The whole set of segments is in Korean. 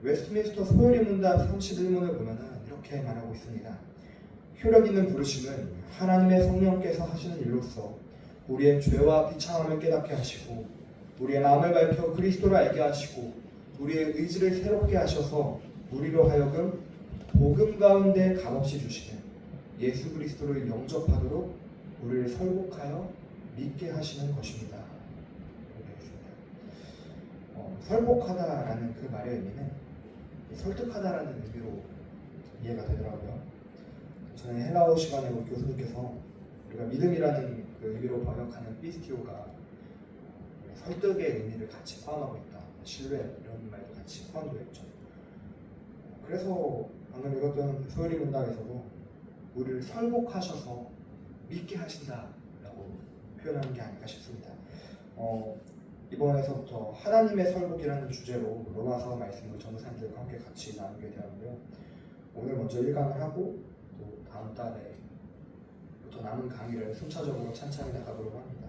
웨스트민스터 소요리 문답 31문을 보면은 이렇게 말하고 있습니다. 효력 있는 부르심은 하나님의 성령께서 하시는 일로서 우리의 죄와 비참함을 깨닫게 하시고 우리의 마음을 밝혀 그리스도를 알게 하시고 우리의 의지를 새롭게 하셔서 우리로 하여금 복음 가운데 값없이 주시는 예수 그리스도를 영접하도록 우리를 설복하여 믿게 하시는 것입니다. 설복하다라는 그 말의 의미는 설득하다라는 의미로 이해가 되더라고요. 저는 헬라어 시간에 우리 교수님께서 우리가 믿음이라는 그 의미로 번역하는 피스티오가 설득의 의미를 같이 포함하고 있다, 신뢰 이런 말도 같이 포함되어 있죠. 그래서 방금 읽었던 소요리 문답에서도 우리를 설복하셔서 믿게 하신다라고 표현하는 게 아닐까 싶습니다. 이번에서부터 하나님의 설복이라는 주제로 로마서 말씀을 전도사님들과 함께 같이 나누게 되었는데요. 오늘 먼저 1강을 하고 또 다음 달에부터 남은 강의를 순차적으로 찬찬히 나가보려고 합니다.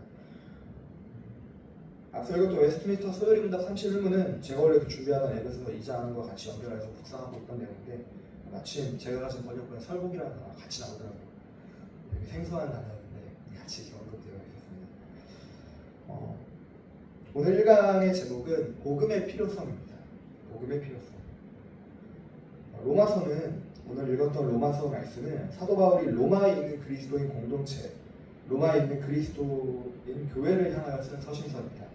앞서 읽었던 웨스트민스터 소요리 문답 31문은 제가 원래 준비하던 앱에서 2장과 같이 연결해서 묵상하고 있던 내용인데 마침 제가 가진 번역본에 설복이라는 단어가 같이 나오더라고요. 되게 생소한 단어였는데 같이 언급되어 있었습니다. 오늘 1강의 제목은 복음의 필요성입니다. 복음의 필요성. 로마서는 오늘 읽었던 로마서 말씀은 사도 바울이 로마에 있는 그리스도인 공동체, 로마에 있는 그리스도인 교회를 향하여 쓴 서신서입니다.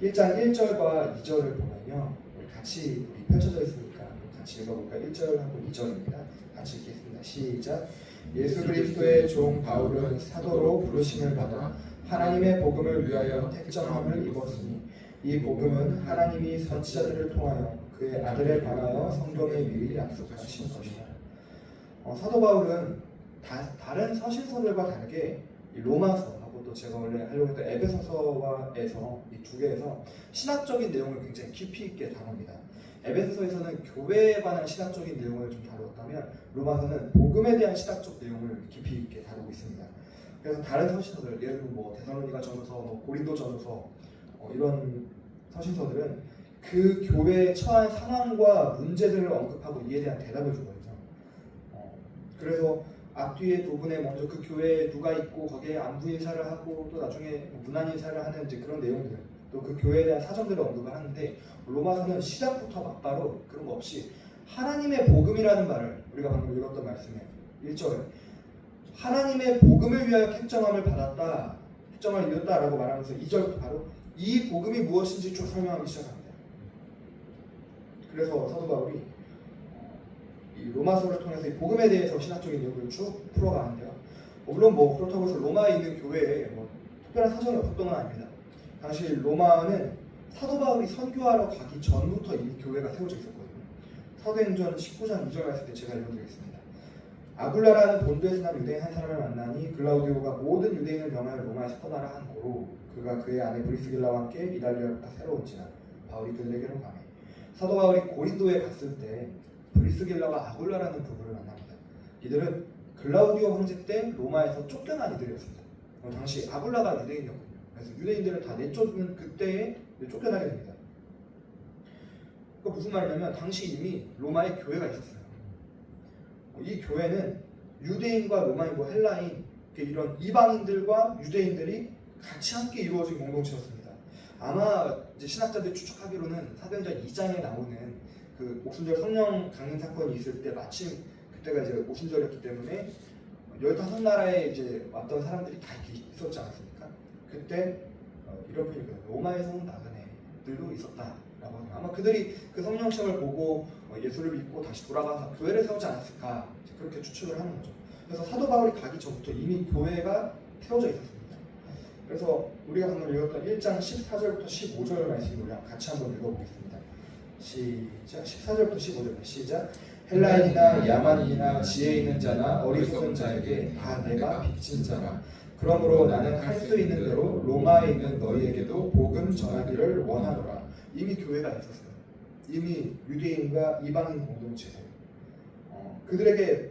1장 1절과 2절을 보면요, 우리 같이 펼쳐져 있으니까 같이 읽어볼까요? 1절하고 2절입니다. 같이 읽겠습니다. 시작. 예수 그리스도의 종 바울은 사도로 부르심을 받아 하나님의 복음을 위하여 택정함을 입었으니 이 복음은 하나님이 선지자들을 통하여 그의 아들에 관하여 성경에 미리 약속하신 것이다. 사도 바울은 다른 서신서들과 다르게 이 로마서하고 또 제가 원래 하려고 했던 에베소서와에서 이 두 개에서 신학적인 내용을 굉장히 깊이 있게 다룹니다. 에베소서에서는 교회에 관한 신학적인 내용을 좀 다루었다면 로마서는 복음에 대한 신학적 내용을 깊이 있게 다루고 있습니다. 그래서 다른 서신서들, 예를 들면 뭐 데살로니가 전서, 고린도 전서 이런 서신서들은 그 교회에 처한 상황과 문제들을 언급하고 이에 대한 대답을 주거든요. 그래서 앞뒤의 부분에 먼저 그 교회에 누가 있고 거기에 안부 인사를 하고 또 나중에 문안 인사를 하는 이제 그런 내용들, 또 그 교회에 대한 사정들을 언급을 하는데 로마서는 시작부터 막바로 그런 거 없이 하나님의 복음이라는 말을 우리가 방금 읽었던 말씀에 1절에 하나님의 복음을 위하여 택정함을 받았다, 택정을 이뤘다라고 말하면서 2절부터 바로 이 복음이 무엇인지 쭉 설명하기 시작합니다. 그래서 사도 바울이 이 로마서를 통해서 이 복음에 대해서 신학적인 내용을 쭉 풀어가는데요. 물론 뭐 그렇다고 해서 로마에 있는 교회에 뭐 특별한 사정이 없었던 건 아닙니다. 당시 로마는 사도 바울이 선교하러 가기 전부터 이미 교회가 세워져 있었거든요. 사도행전 19장 2절 말씀 때 제가 읽어드리겠습니다. 아굴라라는 본도에서 난 유대인 한 사람을 만나니 글라우디오가 모든 유대인을 명하여 로마에 서나라 한 고로 그가 그의 아내 브리스길라와 함께 이달리아부터 새로운지라 바울이 그들에게로 가매 사도 바울이 고린도에 갔을 때 브리스길라와 아굴라라는 부부를 만납니다. 이들은 글라우디오 황제 때 로마에서 쫓겨난 이들이었습니다. 당시 아굴라가 유대인이었거든요. 그래서 유대인들을 다 내쫓는 그때에 쫓겨나게 됩니다. 그 무슨 말이냐면 당시 이미 로마에 교회가 있었어요. 이 교회는 유대인과 로마인, 헬라인 이런 이방인들과 유대인들이 같이 함께 이루어진 공동체였습니다. 아마 이제 신학자들이 추측하기로는 사도행전 2장에 나오는 그 오순절 성령 강림 사건이 있을 때 마침 그때가 이제 오순절이었기 때문에 15나라에 이제 왔던 사람들이 다 이렇게 있었지 않았습니까? 그때 이런 표현이 로마에서 온 나그네들도 있었다라고 합니다. 아마 그들이 그 성령 시험을 보고 예수를 믿고 다시 돌아가서 교회를 세우지 않았을까 그렇게 추측을 하는 거죠. 그래서 사도 바울이 가기 전부터 이미 교회가 세워져 있었습니다. 그래서 우리가 방금 읽었던 1장 14절부터 15절 말씀을 우리 같이 한번 읽어보겠습니다. 시작. 14절부터 15절 시작. 헬라인이나 야만인이나 지혜 있는 자나 어리석은 자에게 다 내가 빚진 자라. 그러므로 나는 할 수 있는 대로 로마에 있는 너희에게도 복음 전하기를 원하노라. 이미 교회가 있었어요. 이미 유대인과 이방인 공동체세요. 그들에게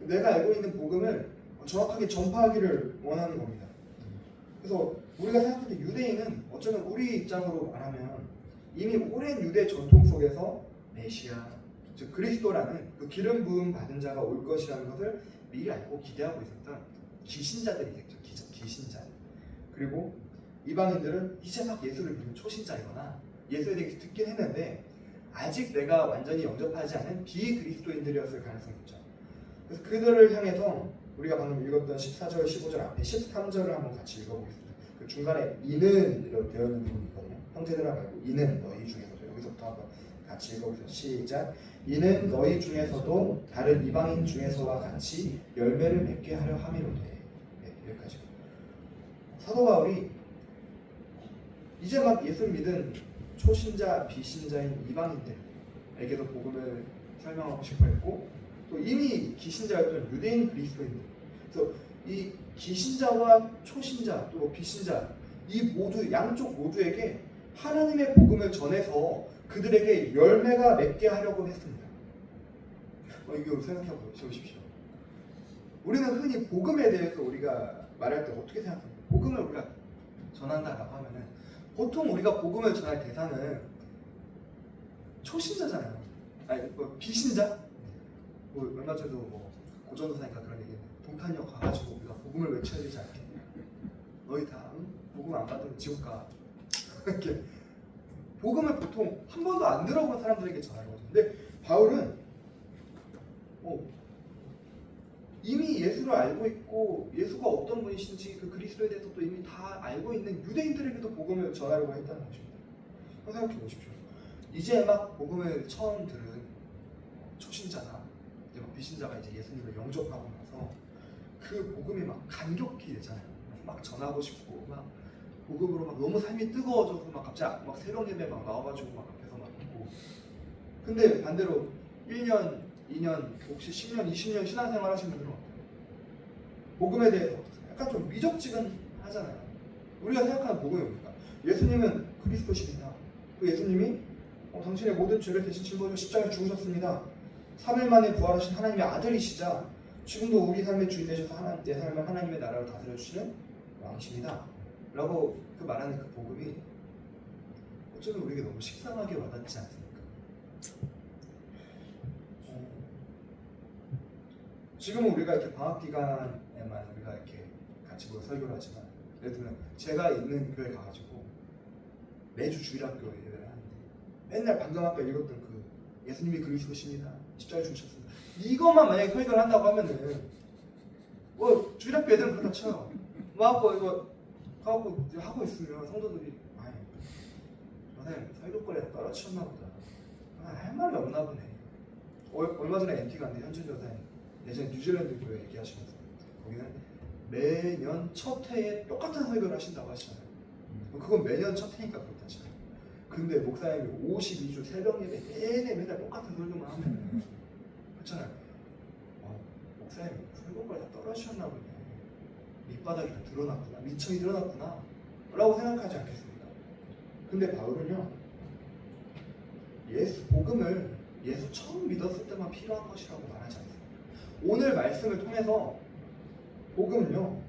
내가 알고 있는 복음을 정확하게 전파하기를 원하는 겁니다. 그래서 우리가 생각할 때 유대인은 어쩌면 우리 입장으로 말하면 이미 오랜 유대 전통 속에서 메시아, 즉 그리스도라는 그 기름 부음 받은 자가 올 것이라는 것을 미리 알고 기대하고 있었던 기신자들이겠죠. 기신자. 그리고 이방인들은 이제 막 예수를 믿는 초신자이거나 예수에 대해 듣긴 했는데 아직 내가 완전히 영접하지 않은 비그리스도인들이었을 가능성이 있죠. 그래서 그들을 향해서 우리가 방금 읽었던 14절, 15절 앞에 13절을 한번 같이 읽어보겠습니다. 그 중간에 이는 이렇게 되어 있는 부분이 있거든요. 형제들아 말고 이는 너희 중에서도, 여기서부터 한번 같이 읽어보겠습니다. 시작. 이는 너희 중에서도 다른 이방인 중에서와 같이 열매를 맺게 하려 함이로되. 네, 여기까지. 사도 바울이 이제 막 예수를 믿은 초신자, 비신자인 이방인들에게도 복음을 설명하고 싶어 했고, 또 이미 기신자였던 유대인 그리스도인들, 그래서 이 기신자와 초신자 또 비신자 이 모두 양쪽 모두에게 하나님의 복음을 전해서 그들에게 열매가 맺게 하려고 했습니다. 이거 생각해 보십시오. 우리는 흔히 복음에 대해서 우리가 말할 때 어떻게 생각합니까? 복음을 우리가 전한다라고 하면은 보통 우리가 복음을 전할 대상은 초신자잖아요. 아니 뭐 비신자? 뭐 얼마 전에도 뭐 고전도사니까 그런 얘기했는데 동탄역 가가지고 우리가 복음을 외쳐야 되지 않겠냐? 너희 다 복음 안 받으면 지옥 가. 이렇게 복음을 보통 한 번도 안 들어본 사람들에게 전하거든요. 근데 바울은 이미 예수를 알고 있고 예수가 어떤 분이신지 그 그리스도에 대해서 또 이미 다 알고 있는 유대인들에게도 복음을 전하려고 했다는 것입니다. 한번 생각해 보십시오. 이제 막 복음을 처음 들은 초신자나 이제 막 비신자가 이제 예수님을 영접하고 나서 그 복음이 막 감격히 되잖아요. 막 전하고 싶고 막 복음으로 막 너무 삶이 뜨거워져서 막 갑자기 막 새벽 예배 막 나와가지고 막 앞에서 막 듣고. 근데 반대로 1년, 2년, 혹시 10년, 20년 신앙생활 하신 분들은 어때요? 복음에 대해서 약간 좀 미적지근하잖아요. 우리가 생각하는 복음이 뭡니까? 예수님은 그리스도십니다. 그 예수님이 당신의 모든 죄를 대신 짊어지고 십자가에 죽으셨습니다. 3일 만에 부활하신 하나님의 아들이시자 지금도 우리 삶의 주인 되셔서 내 삶을 하나님의 나라로 다스려 주시는 왕이십니다. 라고 그 말하는 그 복음이 어쩌면 우리에게 너무 식상하게 와닿지 않습니까? 지금은 우리가 이렇게 방학 기간에만 우리가 이렇게 같이 모여 설교를 하지만, 예를 들면 제가 있는 교회 가가지고 매주 주일학교 예배를 하는데 맨날 방금 아까 읽었던 그 예수님이 그리스도십니다, 십자가에 죽으셨습니다, 이것만 만약에 설교를 한다고 하면은 뭐 주일학교 애들은 그렇다 쳐요. 뭐 이거 하고 하고 있으면 성도들이 선생님 설교거리에 떨어졌나 보다, 할 말이 없나 보네. 얼마 전에 MT 갔는데 현준 여사님 예전에 뉴질랜드 교회 얘기하시면서 거기는 매년 첫 해에 똑같은 설교를 하신다고 하시잖아요. 그건 매년 첫 해니까 그렇다 쳐요. 근데 목사님이 52주 새벽 예배 내내 맨날 똑같은 설교만 하면 그렇잖아요. 목사님 설교거리 다 떨어지셨나 보네, 밑바닥이 다 드러났구나, 미천이 드러났구나 라고 생각하지 않겠습니까? 근데 바울은요, 복음을 예수 처음 믿었을 때만 필요한 것이라고 말하지 않습니다. 오늘 말씀을 통해서 복음은요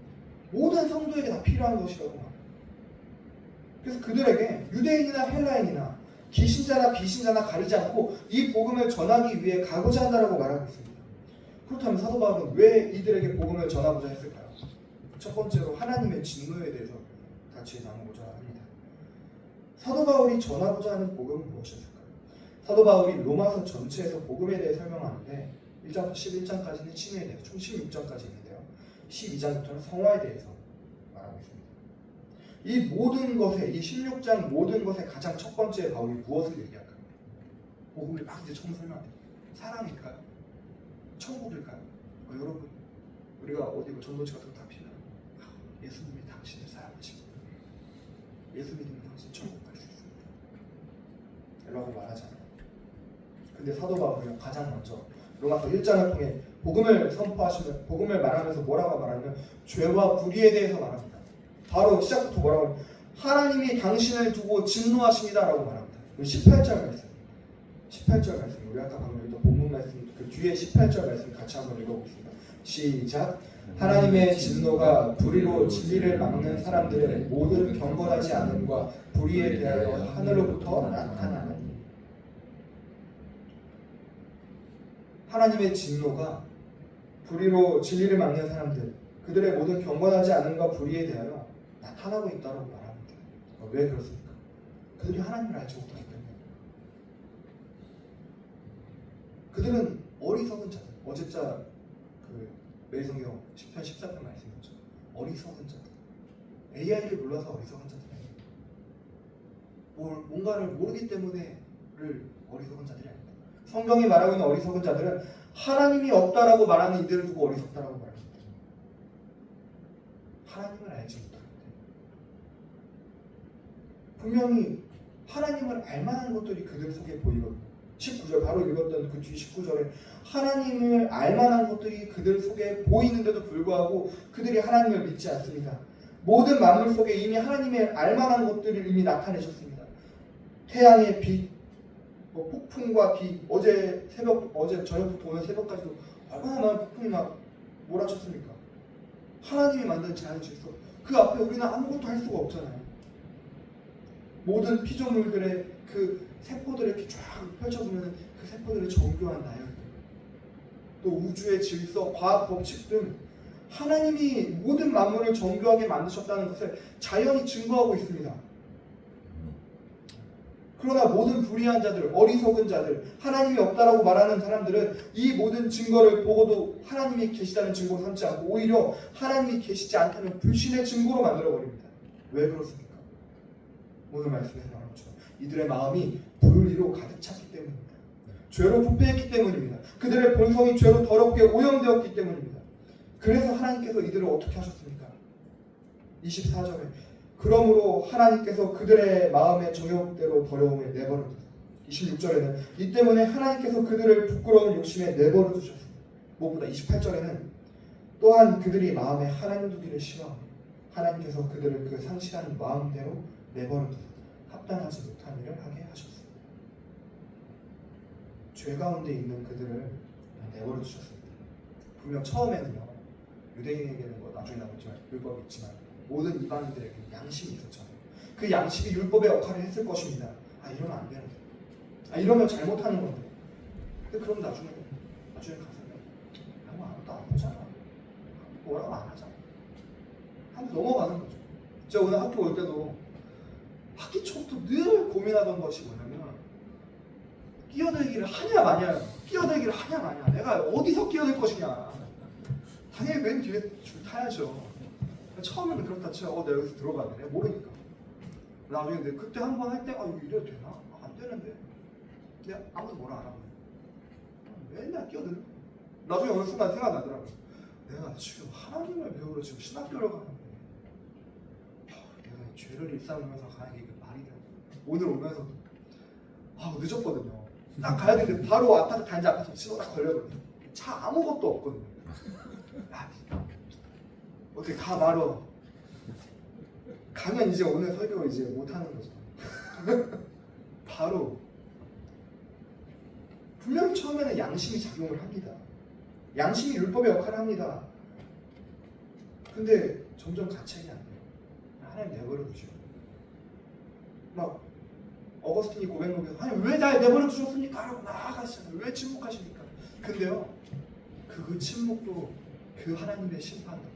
모든 성도에게 다 필요한 것이라고 말합니다. 그래서 그들에게 유대인이나 헬라인이나 기신자나 비신자나 가리지 않고 이 복음을 전하기 위해 가고자 한다라고 말하고 있습니다. 그렇다면 사도 바울은 왜 이들에게 복음을 전하고자 했을까요? 첫 번째로 하나님의 진노에 대해서 같이 나누고자 합니다. 사도 바울이 전하고자 하는 복음은 무엇이었을까요? 사도 바울이 로마서 전체에서 복음에 대해 설명하는데 1장부터 11장까지는 칭의에 대해서 총 16장까지 있는데요, 12장부터는 성화에 대해서 말하고 있습니다. 이 모든 것에, 이 16장 모든 것에 가장 첫 번째 바울이 무엇을 얘기할까요? 복음을 막 이제 처음 설명합니다. 사랑일까요? 천국일까요? 여러분, 우리가 어디 전도지 같은 거 다 피면 예수님이 당신을 사랑하십니다, 예수 믿으면 당신 천국 갈 수 있습니다 라고 말하잖아요. 근데 사도 바울은 가장 먼저 로마서 1장을 통해 복음을 선포하시면, 복음을 말하면서 뭐라고 말하냐면 죄와 불의에 대해서 말합니다. 바로 시작부터 뭐라고 하냐면 하나님이 당신을 두고 진노하십니다 라고 말합니다. 18절 말씀, 18절 말씀, 우리 아까 방금 읽던 본문 말씀 그 뒤에 18절 말씀 같이 한번 읽어보겠습니다. 시작. 하나님의 진노가 불의로 진리를 막는 사람들의 모든 경건하지 않음과 불의에 대하여 하늘로부터 나타나니. 하나님의 진노가 불의로 진리를 막는 사람들, 그들의 모든 경건하지 않음과 불의에 대하여 나타나고 있다고 말합니다. 왜 그렇습니까? 그들이 하나님을 알지 못하기 때문에. 그들은 어리석은 자들. 어제자 매성경 10편 14편 말씀이었죠. 어리석은 자들. AI를 몰라서 어리석은 자들. 뭔가를 모르기 때문에를 어리석은 자들이 아닙니다. 성경이 말하고 있는 어리석은 자들은 하나님이 없다라고 말하는 이들을 두고 어리석다라고 말합니다. 하나님을 알지 못합니다. 분명히 하나님을 알만한 것들이 그들 속에 보이거든요. 19절 바로 읽었던 그 뒤 19절에 하나님을 알만한 것들이 그들 속에 보이는데도 불구하고 그들이 하나님을 믿지 않습니다. 모든 만물 속에 이미 하나님의 알만한 것들을 이미 나타내셨습니다. 태양의 빛, 폭풍과 비, 어제 저녁부터 오늘 새벽까지도 얼마나 많은 폭풍이 막 몰아쳤습니까? 하나님이 만든 자연 질서, 그 앞에 우리는 아무것도 할 수가 없잖아요. 모든 피조물들의 그 세포들을 이렇게 쫙 펼쳐보면 그 세포들의 정교한 나열, 또 우주의 질서, 과학 법칙 등 하나님이 모든 만물을 정교하게 만드셨다는 것을 자연이 증거하고 있습니다. 그러나 모든 불의한 자들, 어리석은 자들, 하나님이 없다라고 말하는 사람들은 이 모든 증거를 보고도 하나님이 계시다는 증거로 삼지 않고 오히려 하나님이 계시지 않다는 불신의 증거로 만들어버립니다. 왜 그렇습니까? 오늘 말씀에서 말한 것처럼 이들의 마음이 불의로 가득 찼기 때문입니다. 죄로 부패했기 때문입니다. 그들의 본성이 죄로 더럽게 오염되었기 때문입니다. 그래서 하나님께서 이들을 어떻게 하셨습니까? 24절에 그러므로 하나님께서 그들의 마음의 정욕대로 더러움을 내버려 두셨습니다. 26절에는 이 때문에 하나님께서 그들을 부끄러운 욕심에 내버려 두셨습니다. 무엇보다 28절에는 또한 그들이 마음에 하나님 두기를 싫어하며 하나님께서 그들을 그 상실한 마음대로 내버려 두사 합당하지 못한 일을 하게 하셨습니다. 죄 가운데 있는 그들을 내버려 두셨습니다. 분명 처음에는요, 유대인에게는 나중에 나오지만 율법이 있지만 모든 이방인들에게 양심이 있었잖아요. 그 양심이 율법의 역할을 했을 것입니다. 이러면 안 되는데, 이러면 잘못하는 건데. 근데 그럼 나중에 가서는 아무도 안 보잖아. 뭐라고 안 하잖아. 하고 넘어가는 거죠. 제가 오늘 학교 올 때도 학기 초부터 늘 고민하던 것이 뭐냐면 끼어들기를 하냐 마냐. 내가 어디서 끼어들 것이냐. 당연히 맨 뒤에 줄 타야죠. 처음에는 그렇다 치고 내가 여기서 들어가야 돼. 모르니까. 나중에 근데 그때 한 번 할 때 이거 이래도 되나? 안 되는데. 근데 아무도 뭐라 안 하고 맨날 끼어들어. 나중에 어느 순간 생각나더라고요. 내가 지금 하나님을 배우러 지금 신학교를 가는데 내가 죄를 일삼으면서 가는 게 말이 돼. 오늘 오면서도 늦었거든요. 딱 가야 되는데 바로 아파트 단지 앞에서 신호 딱 걸려버렸어요. 차 아무것도 없거든요. 어떻게 가 말어. 가면 이제 오늘 설교 이제 못하는 거죠. 바로 분명히 처음에는 양심이 작용을 합니다. 양심이 율법의 역할을 합니다. 근데 점점 가책이 안 돼요. 하나님 내버려 두시고 막 어거스틴이 고백록에서 하나님 왜 날 내버려 두셨습니까? 라고 나아가시잖아요. 왜 침묵하십니까? 근데요 그 침묵도 그 하나님의 심판으로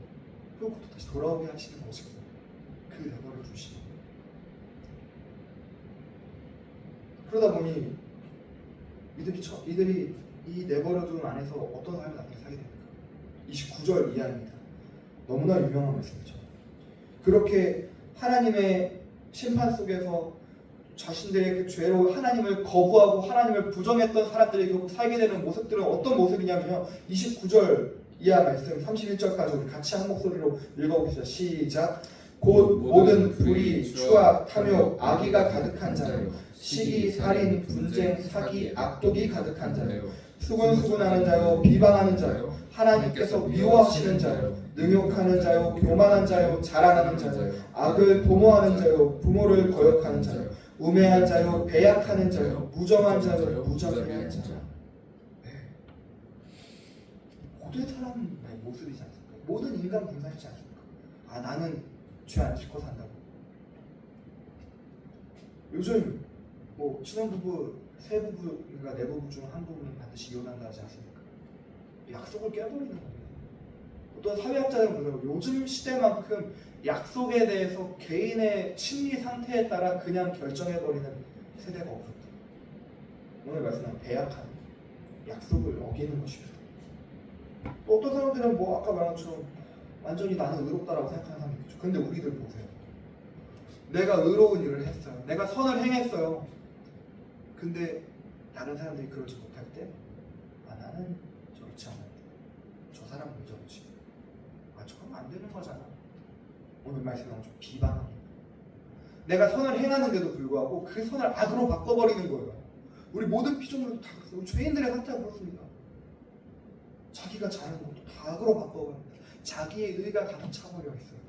그것부터 다시 돌아오게 하시는 것이거든요. 그 내버려 두시고 그러다 보니 이들이 이 내버려둠 안에서 어떤 삶을 나중에 살게 됩니까? 29절 이하입니다. 너무나 유명한 말씀이죠. 그렇게 하나님의 심판 속에서 자신들의 그 죄로 하나님을 거부하고 하나님을 부정했던 사람들이 결국 살게 되는 모습들은 어떤 모습이냐면요, 29절 이하 말씀 31절까지 우리 같이 한 목소리로 읽어보겠습니다. 시작. 곧 모든 불의, 추악, 탐욕, 악의가 가득한 자요, 시기, 살인, 분쟁, 사기, 악독이 가득한 자요, 수군수군하는 자요, 비방하는 자요, 하나님께서 미워하시는 자요, 능욕하는 자요, 교만한 자요, 자랑하는 자요, 악을 도모하는 자요, 부모를 거역하는 자요, 우매한 자요, 배약하는 자요, 무정한 자요, 무정한 자요. 모든 사람의 모습이지 않습니까? 모든 인간 분산이지 않습니까? 나는 죄 안 짓고 산다고. 요즘 신혼부부 세 부부가 네 부부 중 한 부부는 반드시 이혼한다 하지 않습니까? 약속을 깨버리는 겁니다. 어떤 사회학자들은 그래요. 요즘 시대만큼 약속에 대해서 개인의 심리 상태에 따라 그냥 결정해버리는 세대가 없었다. 오늘 말씀한 배약한 약속을 어기는 것입니다. 또 어떤 사람들은 뭐 아까 말한 것처럼 완전히 나는 의롭다라고 생각하는 사람이 있죠. 근데 우리들 보세요. 내가 의로운 일을 했어요. 내가 선을 행했어요. 근데 다른 사람들이 그러지 못할 때 나는 저렇지 않은데 저 사람 왜 저러지? 저러면 안 되는 거잖아. 오늘 말씀은 좀 비방합니다. 내가 선을 행하는데도 불구하고 그 선을 악으로 바꿔버리는 거예요. 우리 모든 피조물도 다 그렇습니다. 죄인들의 상태가 그렇습니다. 자기가 잘하는 것도 다 악으로 바꿔버립니다. 자기의 의가 가득 차버려 있어요.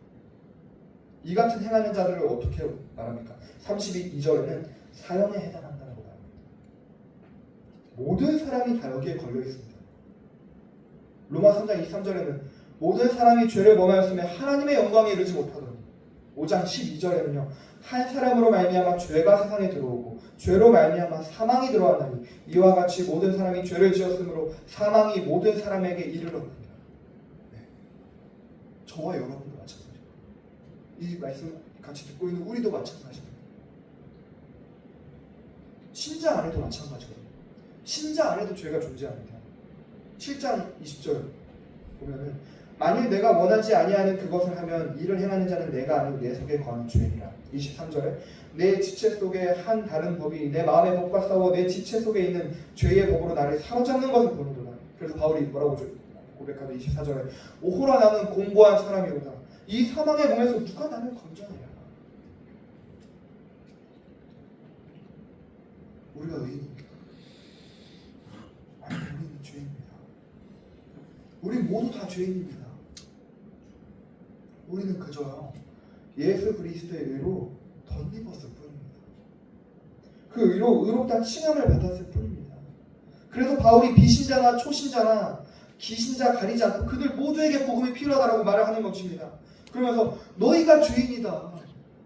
이 같은 행하는 자들을 어떻게 말합니까? 32절에는 사형에 해당한다고 말합니다. 모든 사람이 다 여기에 걸려 있습니다. 로마 3장 23절에는 모든 사람이 죄를 범하였으며 하나님의 영광에 이르지 못하더니 5장 12절에는요. 한 사람으로 말미암아 죄가 세상에 들어오고 죄로 말미암아 사망이 들어왔나니 이와 같이 모든 사람이 죄를 지었으므로 사망이 모든 사람에게 이르렀느니라. 네. 저와 여러분도 마찬가지입니다. 이 말씀 같이 듣고 있는 우리도 마찬가지입니다. 신자 안에도 마찬가지거든요. 신자 안에도 죄가 존재합니다. 7장 20절 보면은 만일 내가 원하지 아니하는 그것을 하면 이를 행하는 자는 내가 아니고 내 속에 거하는 죄니라. 23절에 내 지체 속에 한 다른 법이 내 마음의 법과 싸워 내 지체 속에 있는 죄의 법으로 나를 사로잡는 것을 보는도다. 그래서 바울이 뭐라고 고백하며 24절에 오호라 나는 공고한 사람이로다. 이 사망의 몸에서 누가 나를 건져내랴. 우리가 의인입니다. 아니 우리는 죄인입니다. 우리 모두 다 죄인입니다. 우리는 그저요 예수 그리스도의 의로 덧입었을 뿐입니다. 그 의로 의롭다 칭함을 받았을 뿐입니다. 그래서 바울이 비신자나 초신자나 기신자 가리지 않고 그들 모두에게 복음이 필요하다라고 말을 하는 것입니다. 그러면서 너희가 죄인이다.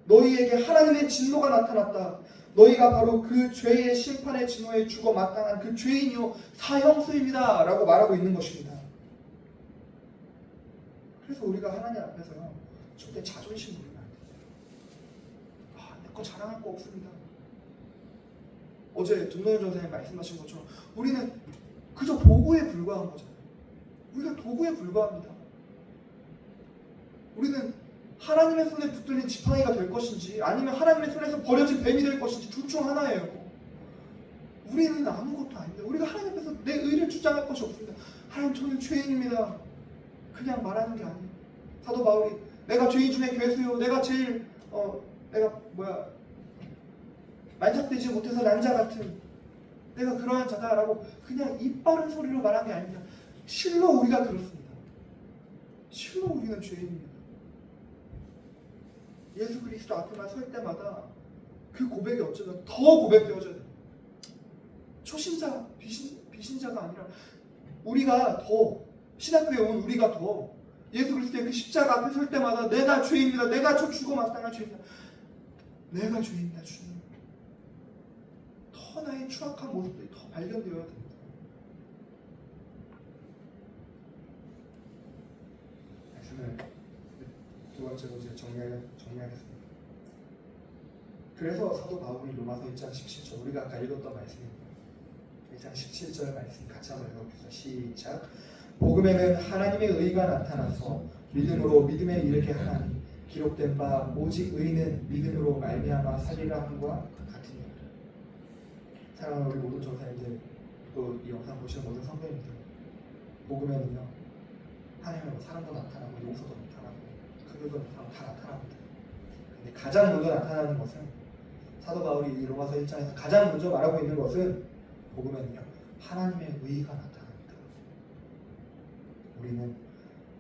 너희에게 하나님의 진노가 나타났다. 너희가 바로 그 죄의 심판의 진노에 죽어 마땅한 그 죄인이요 사형수입니다 라고 말하고 있는 것입니다. 그래서 우리가 하나님 앞에서요 절대 자존심 부리면 안 됩니다. 내 거 자랑할 거 없습니다. 어제 김노현 전사님 말씀하신 것처럼 우리는 그저 도구에 불과한 거잖아요. 우리가 도구에 불과합니다. 우리는 하나님의 손에 붙들린 지팡이가 될 것인지 아니면 하나님의 손에서 버려진 뱀이 될 것인지 둘 중 하나예요. 우리는 아무것도 아닙니다. 우리가 하나님 앞에서 내 의를 주장할 것이 없습니다. 하나님 저는 죄인입니다. 그냥 말하는 게 아니에요. 사도 바울이 내가 죄인 중에 괴수요 내가 제일 만삭되지 못해서 난자 같은 내가 그러한 자다라고 그냥 입 바른 소리로 말한 게 아닙니다. 실로 우리가 그렇습니다. 실로 우리는 죄인입니다. 예수 그리스도 앞에만 설 때마다 그 고백이 어쩌면 더 고백되어져야 돼요. 초신자, 비신자가 아니라 우리가 더 신학교에 온 우리가 더 예수 그리스도의 그 십자가 앞에 설 때마다 내가 죄입니다. 내가 저 죽어 마땅한 죄입니다. 내가 죄입니다. 주님. 더 나의 추악한 모습들이 더 발견되어야 됩니다. 말씀을 두 번째로 이제 정리하겠습니다. 그래서 사도 바울이 로마서 1장 17절 우리가 아까 읽었던 말씀입니다. 1장 17절 말씀 같이 한번 읽어봅시다. 시작. 복음에는 하나님의 의가 나타나서 믿음으로 믿음에 이르게 하나니 기록된 바 오직 의는 믿음으로 말미암아 살리라 함과 같으니라. 사랑하는 우리 모든 전사님들 또 이 영상 보시는 모든 성도님들 복음에는요 하나님의 사랑도 나타나고 용서도 나타나고 긍휼도 나타나고 다 나타납니다. 근데 가장 먼저 나타나는 것은 사도 바울이 이 로마서 1장에서 가장 먼저 말하고 있는 것은 복음에는요 하나님의 의가 나타납니다. 우리는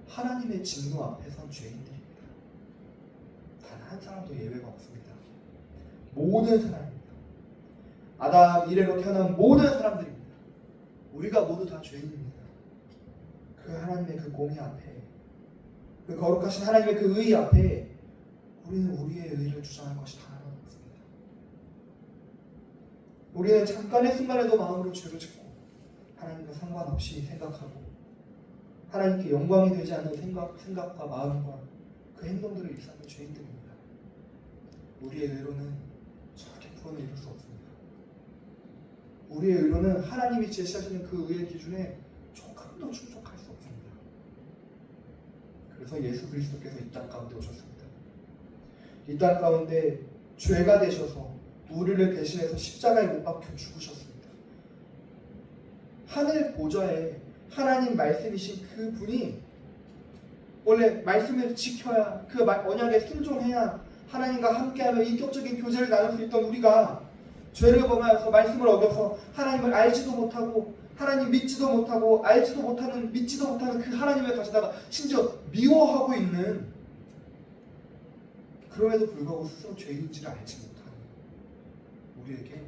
하나님의 진노 앞에 선 죄인들입니다. 단 한 사람도 예외가 없습니다. 모든 사람입니다. 아담 이래로 태어난 모든 사람들입니다. 우리가 모두 다 죄인입니다. 그 하나님의 그 공의 앞에 그 거룩하신 하나님의 그 의 앞에 우리는 우리의 의를 주장할 것이 단 하나 없습니다. 우리는 잠깐의 순간에도 마음으로 죄를 짓고 하나님과 상관없이 생각하고 하나님께 영광이 되지 않는 생각과 마음과 그 행동들을 일삼는 죄인들입니다. 우리의 의로는 절대 구원을 이룰 수 없습니다. 우리의 의로는 하나님이 제시하시는 그 의의 기준에 조금도 충족할 수 없습니다. 그래서 예수 그리스도께서 이 땅 가운데 오셨습니다. 이 땅 가운데 죄가 되셔서 우리를 대신해서 십자가에 못 박혀 죽으셨습니다. 하늘 보좌에 하나님 말씀이신 그 분이 원래 말씀을 지켜야 그 언약에 순종해야 하나님과 함께하며 인격적인 교제를 나눌 수 있던 우리가 죄를 범하여서 말씀을 어겨서 하나님을 알지도 못하고 하나님 믿지도 못하고 알지도 못하는 믿지도 못하는 그 하나님을 가지다가 심지어 미워하고 있는, 그럼에도 불구하고 스스로 죄인지를 알지 못하는 우리에게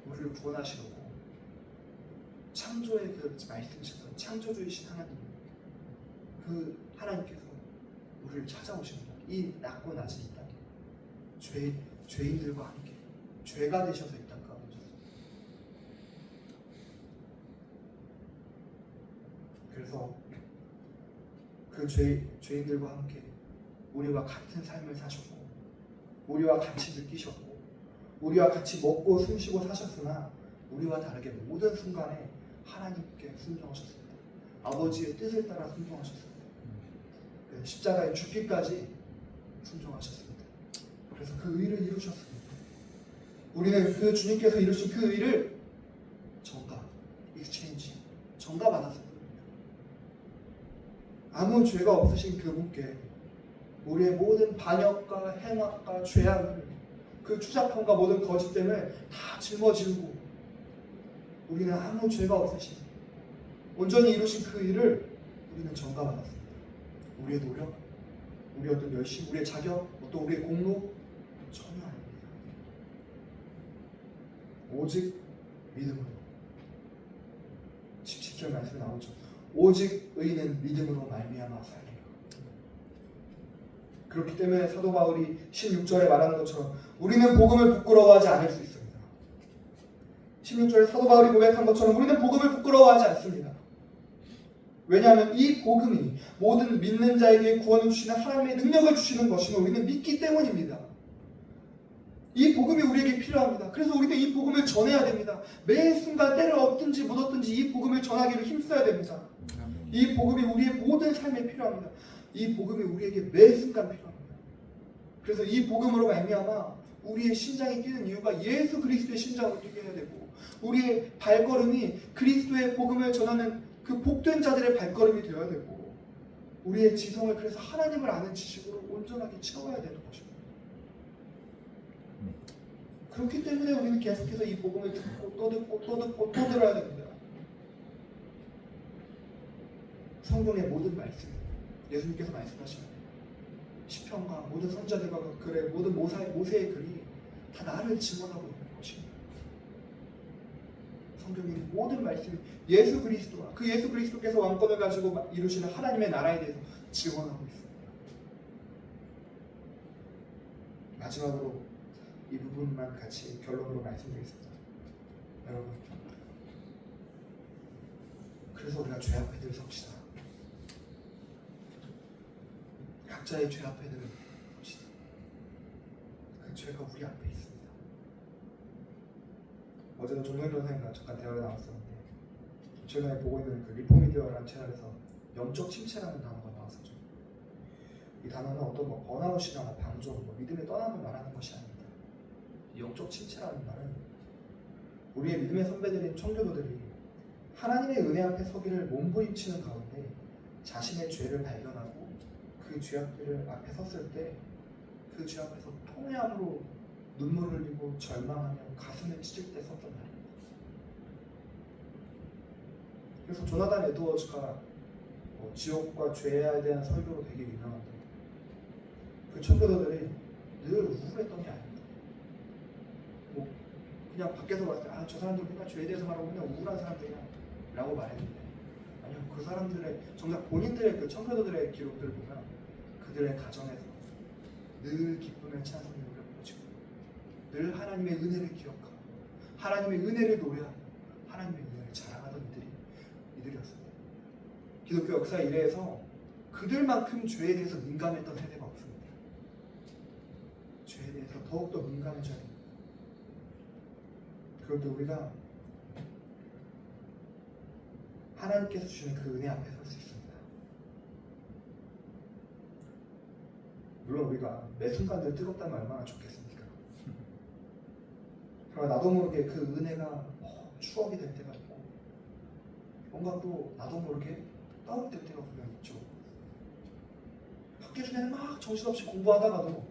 우리를 구원하시려고 창조의 그 말씀이셨던 창조주이신 하나님, 그 하나님께서 우리를 찾아오십니다. 이 낮고 낮은 이 땅에 죄인들과 함께 죄가 되셔서 이 땅 가운데 오셨습니다. 그래서 그 죄인들과 함께 우리와 같은 삶을 사셨고 우리와 같이 느끼셨고 우리와 같이 먹고 숨쉬고 사셨으나 우리와 다르게 모든 순간에 하나님께 순종하셨습니다. 아버지의 뜻을 따라 순종하셨습니다. 십자가에 죽기까지 순종하셨습니다. 그래서 그 의를 이루셨습니다. 우리는 그 주님께서 이루신 그 의를 정가, 익스체인지, 정가받았습니다. 아무 죄가 없으신 그분께 우리의 모든 반역과 행악과 죄악을, 그 추잡함과 모든 거짓됨을 다 짊어지고 우리는 아무 죄가 없으신 온전히 이루신 그 일을 우리는 전가받았습니다. 우리의 노력, 우리의 어떤 열심, 우리의 자격, 또 우리의 공로 전혀 아닙니다. 오직 믿음으로. 17절 말씀에 나오죠. 오직 의인은 믿음으로 말미암아 살리라. 그렇기 때문에 사도 바울이 16절에 말하는 것처럼 우리는 복음을 부끄러워하지 않을 수 있습니다. 16절에 사도 바울이 고백한 것처럼 우리는 복음을 부끄러워하지 않습니다. 왜냐하면 이 복음이 모든 믿는 자에게 구원을 주시는 하나님의 능력을 주시는 것임을 우리는 믿기 때문입니다. 이 복음이 우리에게 필요합니다. 그래서 우리는 이 복음을 전해야 됩니다. 매 순간 때를 얻든지 못 얻든지 이 복음을 전하기를 힘써야 됩니다. 이 복음이 우리의 모든 삶에 필요합니다. 이 복음이 우리에게 매 순간 필요합니다. 그래서 이 복음으로 말미암아 우리의 심장이 뛰는 이유가 예수 그리스도의 심장으로 뛰게 해야 되고 우리의 발걸음이 그리스도의 복음을 전하는 그 복된 자들의 발걸음이 되어야 되고 우리의 지성을 그래서 하나님을 아는 지식으로 온전하게 채워야 되는 것입니다. 그렇기 때문에 우리는 계속해서 이 복음을 듣고 또 듣고 또 듣고 또 들어야 됩니다. 성경의 모든 말씀, 예수님께서 말씀하신 시편과 모든 선자들과 그 글의 모든 모세의 글이 다 나를 증언하고 있는 것입니다. 성경의 모든 말씀이 예수 그리스도와 그 예수 그리스도께서 왕권을 가지고 이루시는 하나님의 나라에 대해서 증언하고 있습니다. 마지막으로 이 부분만 같이 결론으로 말씀드리겠습니다. 여러분, 그래서 우리가 죄 앞에 늘 섭시다. 각자의 죄 앞에 늘 섭시다. 그 죄가 우리 앞에 있습니다. 어제도 정명 변호사님과 잠깐 대화가 나왔었는데 최근에 보고 있는 그 리포미디어라는 채널에서 영적 침체라는 단어가 나왔었죠. 이 단어는 어떤 번아웃이나 방종, 믿음의 떠남을 말하는 것이 아닙니다. 영적 침체라는 말은 우리의 믿음의 선배들인 청교도들이 하나님의 은혜 앞에 서기를 몸부림치는 가운데 자신의 죄를 발견하고 그 죄악들을 앞에 섰을 때 그 죄 앞에서 통회함으로 눈물을 흘리고 절망하며 가슴을 찢을 때 썼던 말입니다. 그래서 조나단 에드워즈가 지옥과 죄에 대한 설교로 되게 유명한데 그 청교도들이 늘 우울했던 게 아닙니다. 그냥 밖에서 봤을 때 저 사람들 그냥 죄에 대해서 말하고 그냥 우울한 사람들이야 라고 말했는데 아니요, 그 사람들의 정작 본인들의 그 청교도들의 기록들을 보면 그들의 가정에서 늘 기쁨의 찬송을 부르짖고 늘 하나님의 은혜를 기억하고 하나님의 은혜를 노래하고 하나님의 은혜를 자랑하던 이들이었습니다. 기독교 역사 이래에서 그들만큼 죄에 대해서 민감했던 세대가 없습니다. 죄에 대해서 더욱더 민감해져야 됩니다. 그럴 때 우리가 하나님께서 주시는 그 은혜 앞에 설 수 있습니다. 물론 우리가 매 순간들 뜨겁다면 얼마나 좋겠습니까? 그러나 나도 모르게 그 은혜가 추억이 될 때가 있고 뭔가 또 나도 모르게 다운될 때가 분명 있죠. 학기 중에는 막 정신없이 공부하다가도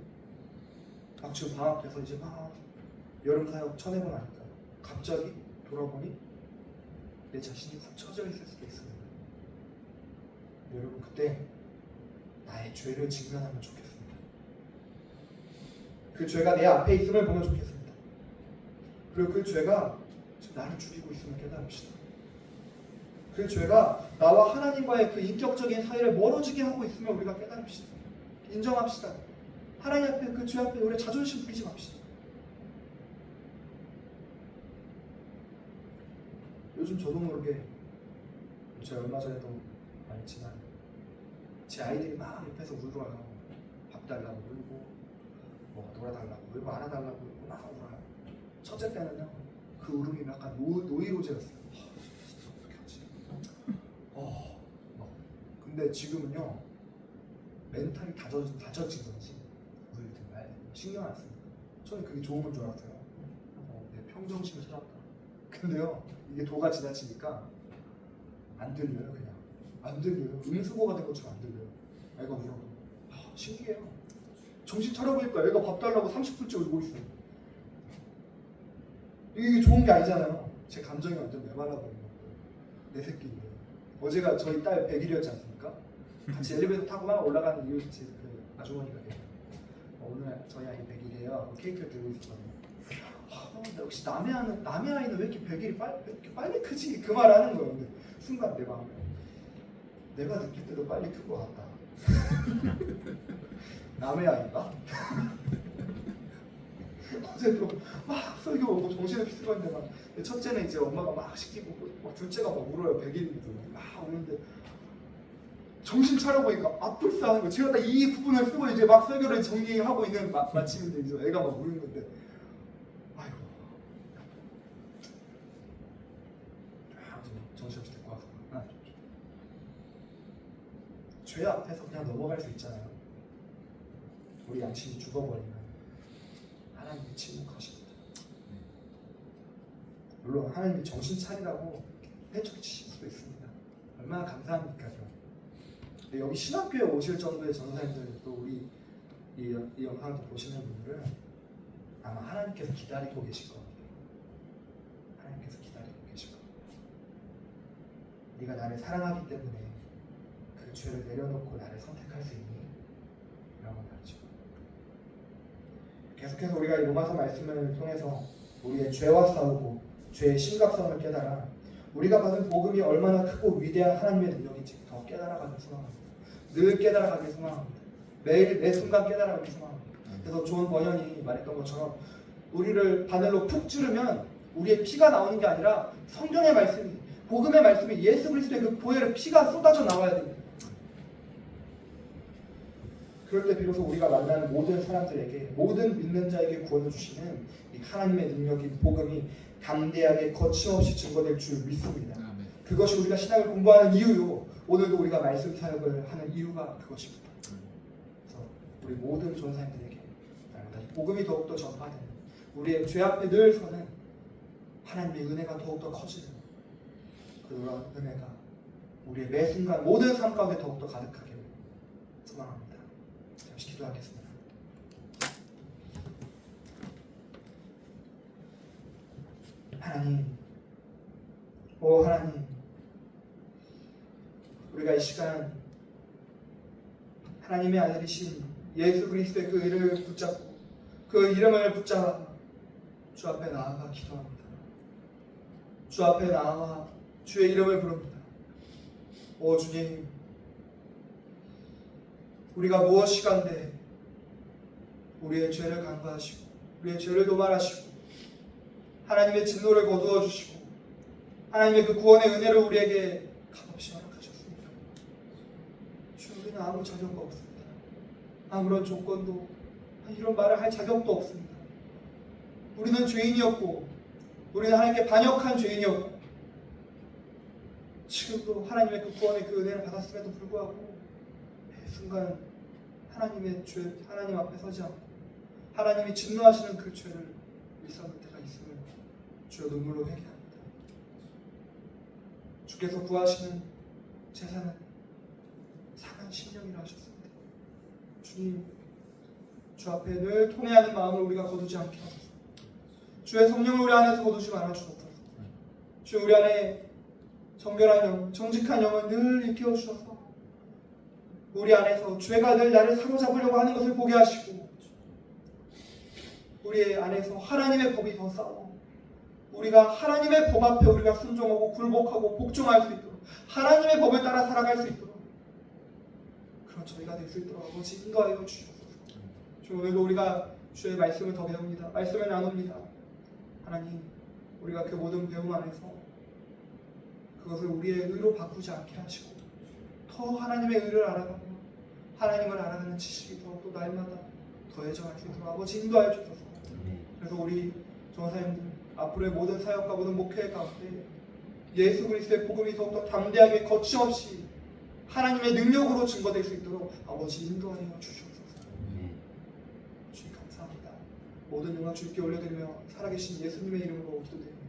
막 지금 방학 돼서 이제 막 여름 사역 쳐내고 나니까 갑자기 돌아보니 내 자신이 훅 처져 있을 수도 있습니다. 여러분 그때 나의 죄를 직면하면 좋겠습니다. 그 죄가 내 앞에 있음을 보면 좋겠습니다. 그리고 그 죄가 나를 죽이고 있음을 깨달읍시다. 그 죄가 나와 하나님과의 그 인격적인 사이를 멀어지게 하고 있으면 우리가 깨달읍시다. 인정합시다. 하나님 앞에 그 죄 앞에 우리 자존심 부리지 맙시다. 요즘 저도 모르게 제가 얼마 전에도 말했지만 제 아이들이 막 옆에서 울어요. 밥 달라고 울고 뭐 놀아달라고 울고 안아달라고 울고 막 울어요. 첫째 때는요 그 울음이 약간 노이로제였어요. 진짜 어떻게 하지? 근데 지금은요 멘탈이 다져진 건지 우리 정말 신경 안 씁니다. 저는 그게 좋은 건 줄 알았어요. 내 평정심을 찾았다. 근데요 이게 도가 지나치니까 안 들려요. 그냥 안 들려요. 음수거가 된 것처럼 안 들려요. 애가 울어도 신기해요. 정신 차려보니까 애가 밥 달라고 30분째 울고 있어요. 이게 좋은 게 아니잖아요. 제 감정이 완전 메말라버린 거예요. 내 새끼인데 어제가 저희 딸 100일이었지 않습니까? 같이 엘리베이터 타고 막 올라가는 이유 그 아주머니가 돼요. 오늘 저희 아이 100일이에요. 케이크를 들고 있었거든요. 역시 남의 아이는 왜 이렇게 100일이 왜 이렇게 빨리 크지? 그 말 하는 거예요. 근데 순간 내 마음에 내가 느낄 때도 빨리 큰 것 같다. 남의 아이가? 어제도 막 설교 오고 정신없이 쓰고 있는데 막 첫째는 이제 엄마가 막 시키고 막 둘째가 막 울어요. 100일인데도 막 우는데 정신 차려보니까 앞불싸하는 거. 제가 딱 이 부분을 쓰고 이제 막 설교를 정리하고 있는 마침인데 이제 애가 막 우는 건데 아이고 정신없이 듣고 와서 죄 앞에서 그냥 넘어갈 수 있잖아요. 우리 양심이 죽어버리면 하나님이 침묵하십니다. 물론 하나님이 정신 차리라고 해촉치실 수도 있습니다. 얼마나 감사합니까? 근데 여기 신학교에 오실 정도의 전사님들 또 우리 이 영상을 보시는 분들은 아마 하나님께서 기다리고 계실 겁니다. 하나님께서 기다리고 계실 겁니다. 네가 나를 사랑하기 때문에 그 죄를 내려놓고 나를 선택할 수 있니? 라고 말하죠. 계속해서 우리가 이 로마서 말씀을 통해서 우리의 죄와 싸우고 죄의 심각성을 깨달아 우리가 받은 복음이 얼마나 크고 위대한 하나님의 능력인지 더 깨달아가길 소망합니다. 늘 깨달아가길 소망합니다. 매일 매 순간 깨달아가길 소망합니다. 그래서 존 버년이 말했던 것처럼 우리를 바늘로 푹 찌르면 우리의 피가 나오는 게 아니라 성경의 말씀이 복음의 말씀이 예수 그리스도의 그 보혈의 피가 쏟아져 나와야 됩니다. 그럴 때 비로소 우리가 만나는 모든 사람들에게 모든 믿는 자에게 구원을 주시는 이 하나님의 능력인 복음이 담대하게 거침없이 증거될 줄 믿습니다. 그것이 우리가 신학을 공부하는 이유요. 오늘도 우리가 말씀 사역을 하는 이유가 그것입니다. 그래서 우리 모든 전사님들에게 날마다 이 복음이 더욱더 전파되는 우리의 죄 앞에 늘 서는 하나님의 은혜가 더욱더 커지는 그런 은혜가 우리의 매 순간 모든 삶 가운데 더욱더 가득하게 소망합니다. 잠시 기도하겠습니다. 하나님, 오 하나님, 우리가 이 시간 하나님의 아들이신 예수 그리스도의 그 이름을 붙잡고 그 이름을 붙잡아 주 앞에 나아가 기도합니다. 주 앞에 나아가 주의 이름을 부릅니다. 오 주님, 우리가 무엇이간데 우리의 죄를 간과하시고 우리의 죄를 도말하시고 하나님의 진노를 거두어 주시고 하나님의 그 구원의 은혜를 우리에게 값없이 허락하셨습니다. 저는 아무 자격도 없습니다. 아무런 조건도 이런 말을 할 자격도 없습니다. 우리는 죄인이었고 우리는 하나님께 반역한 죄인이었고 지금도 하나님의 그 구원의 그 은혜를 받았음에도 불구하고 매 순간 하나님 앞에 서지 않고 하나님이 진노하시는 그 죄를 일삼을 때가 있음을 주여 눈물로 회개합니다. 주께서 구하시는 제사는 상한 심령이라 하셨습니다. 주님, 주 앞에 늘 통회하는 마음을 우리가 거두지 않게 하소서. 주의 성령을 우리 안에서 거두지 말아 주옵소서. 주 우리 안에 정결한 영, 정직한 영을 늘 일깨워 주셔서 우리 안에서 죄가 늘 나를 사로잡으려고 하는 것을 보게 하시고 우리 안에서 하나님의 법이 더 싸워 우리가 하나님의 법 앞에 우리가 순종하고 굴복하고 복종할 수 있도록 하나님의 법을 따라 살아갈 수 있도록 그런 저희가 될 수 있도록 아버지 인도하여 주시옵소서. 주 오늘도 우리가 주의 말씀을 더 배웁니다. 말씀을 나눕니다. 하나님, 우리가 그 모든 배움 안에서 그것을 우리의 의로 바꾸지 않게 하시고 더 하나님의 의를 알아가며 하나님을 알아가는 지식이 더 또 날마다 더해져갈 수 있도록 아버지 인도하여 주소서. 그래서 우리 전사님들 앞으로의 모든 사역과 모든 목회 가운데 예수 그리스도의 복음이 더욱더 담대하게 거침없이 하나님의 능력으로 증거될 수 있도록 아버지 인도하여 주시옵소서. 주님 감사합니다. 모든 영광 주께 올려드리며 살아계신 예수님의 이름으로 기도드립니다.